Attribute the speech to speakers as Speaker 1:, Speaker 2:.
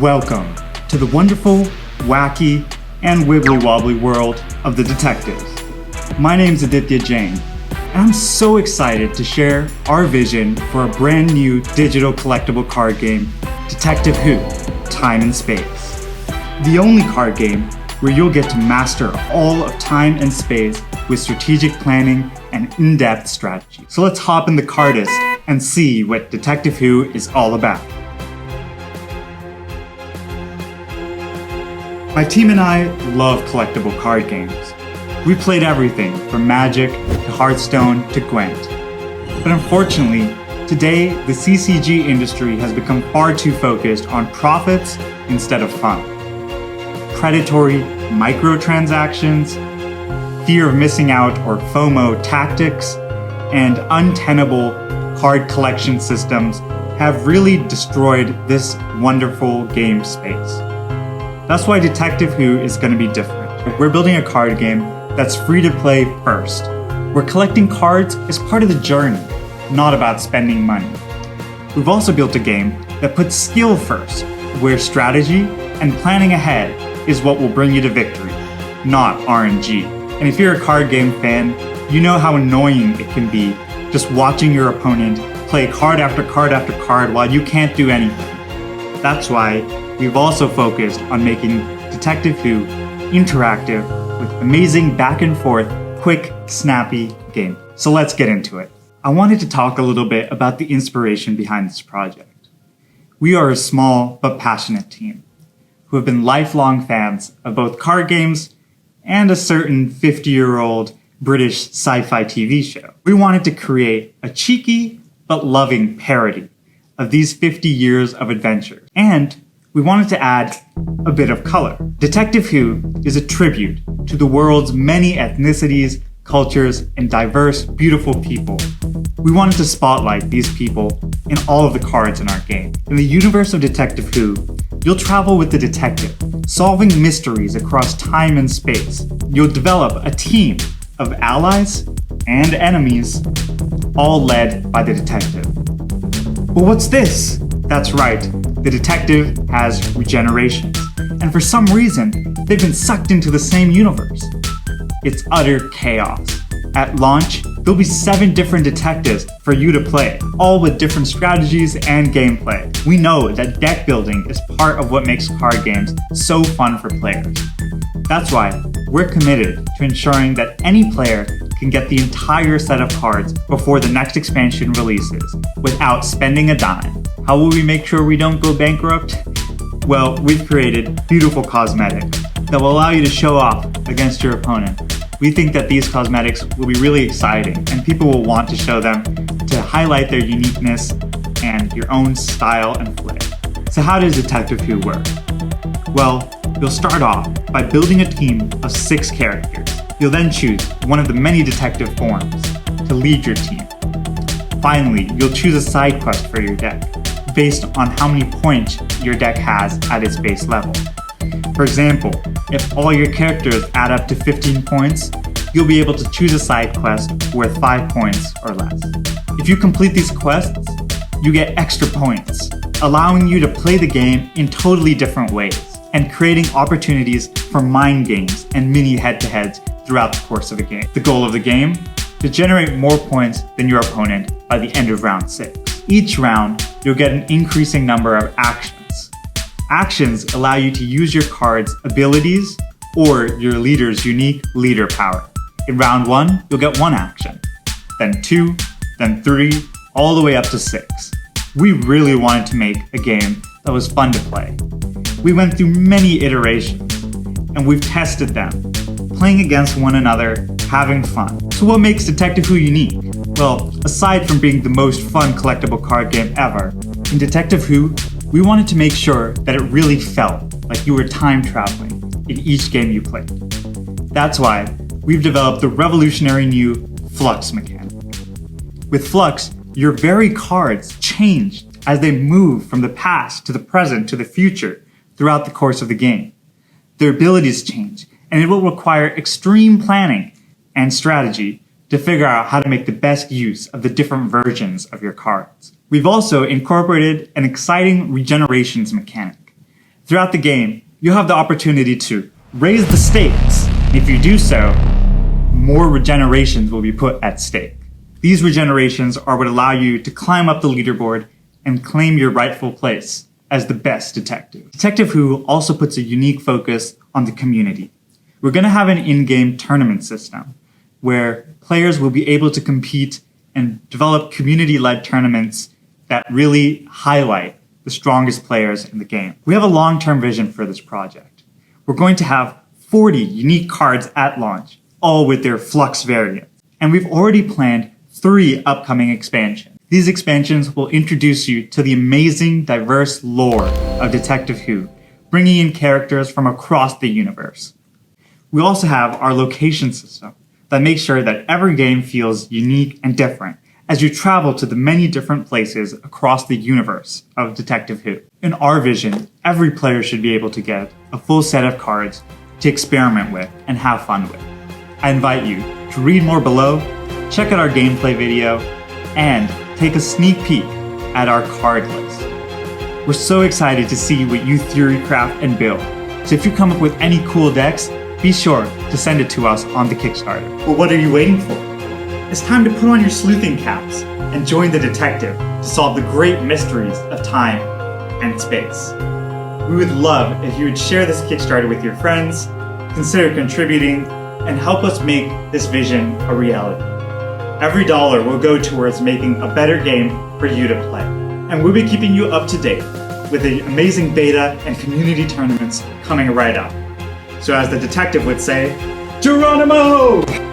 Speaker 1: Welcome to the wonderful, wacky, and wibbly-wobbly world of the detectives. My name's Aditya Jain, and I'm so excited to share our vision for a brand new digital collectible card game, Detective Who: Time and Space. The only card game where you'll get to master all of time and space with strategic planning and in-depth strategy. So let's hop in the cardist and see what Detective Who is all about. My team and I love collectible card games. We played everything from Magic to Hearthstone to Gwent. But unfortunately, today the CCG industry has become far too focused on profits instead of fun. Predatory microtransactions, fear of missing out or FOMO tactics, and untenable card collection systems have really destroyed this wonderful game space. That's why Detective Who is going to be different. We're building a card game that's free to play first, where collecting cards is part of the journey, not about spending money. We've also built a game that puts skill first, where strategy and planning ahead is what will bring you to victory, not RNG. And if you're a card game fan, you know how annoying it can be just watching your opponent play card after card after card while you can't do anything. That's why we've also focused on making Detective Who interactive with amazing back and forth, quick, snappy game. So let's get into it. I wanted to talk a little bit about the inspiration behind this project. We are a small but passionate team who have been lifelong fans of both card games and a certain 50-year-old British sci-fi TV show. We wanted to create a cheeky but loving parody of these 50 years of adventure. And we wanted to add a bit of color. Detective Who is a tribute to the world's many ethnicities, cultures, and diverse, beautiful people. We wanted to spotlight these people in all of the cards in our game. In the universe of Detective Who, you'll travel with the detective, solving mysteries across time and space. You'll develop a team of allies and enemies, all led by the detective. But what's this? That's right, the detective has regenerations, and for some reason, they've been sucked into the same universe. It's utter chaos. At launch, there'll be 7 different detectives for you to play, all with different strategies and gameplay. We know that deck building is part of what makes card games so fun for players. That's why we're committed to ensuring that any player can get the entire set of cards before the next expansion releases without spending a dime. How will we make sure we don't go bankrupt? Well, we've created beautiful cosmetics that will allow you to show off against your opponent. We think that these cosmetics will be really exciting and people will want to show them to highlight their uniqueness and your own style and flair. So how does Detective Who work? Well, you'll start off by building a team of 6 characters. You'll then choose one of the many detective forms to lead your team. Finally, you'll choose a side quest for your deck, based on how many points your deck has at its base level. For example, if all your characters add up to 15 points, you'll be able to choose a side quest worth 5 points or less. If you complete these quests, you get extra points, allowing you to play the game in totally different ways, and creating opportunities for mind games and mini head-to-heads throughout the course of the game. The goal of the game? To generate more points than your opponent by the end of round 6. Each round, you'll get an increasing number of actions. Actions allow you to use your card's abilities or your leader's unique leader power. In round 1, you'll get 1 action, then 2, then 3, all the way up to 6. We really wanted to make a game that was fun to play. We went through many iterations, and we've tested them, playing against one another, having fun. So what makes Detective Who unique? Well, aside from being the most fun collectible card game ever, in Detective Who, we wanted to make sure that it really felt like you were time traveling in each game you played. That's why we've developed the revolutionary new Flux Mechanic. With Flux, your very cards change as they move from the past to the present to the future throughout the course of the game. Their abilities change, and it will require extreme planning and strategy to figure out how to make the best use of the different versions of your cards. We've also incorporated an exciting Regenerations Mechanic. Throughout the game, you'll have the opportunity to raise the stakes. If you do so, more regenerations will be put at stake. These regenerations are what allow you to climb up the leaderboard and claim your rightful place as the best detective. Detective Who also puts a unique focus on the community. We're going to have an in-game tournament system where players will be able to compete and develop community-led tournaments that really highlight the strongest players in the game. We have a long-term vision for this project. We're going to have 40 unique cards at launch, all with their Flux variants. And we've already planned 3 upcoming expansions. These expansions will introduce you to the amazing, diverse lore of Detective Who, bringing in characters from across the universe. We also have our location system that makes sure that every game feels unique and different as you travel to the many different places across the universe of Detective Who. In our vision, every player should be able to get a full set of cards to experiment with and have fun with. I invite you to read more below, check out our gameplay video, and take a sneak peek at our card list. We're so excited to see what you theorycraft and build, so if you come up with any cool decks, be sure to send it to us on the Kickstarter. But what are you waiting for? It's time to put on your sleuthing caps and join the detective to solve the great mysteries of time and space. We would love if you would share this Kickstarter with your friends, consider contributing, and help us make this vision a reality. Every dollar will go towards making a better game for you to play. And we'll be keeping you up to date with the amazing beta and community tournaments coming right up. So as the detective would say, Geronimo!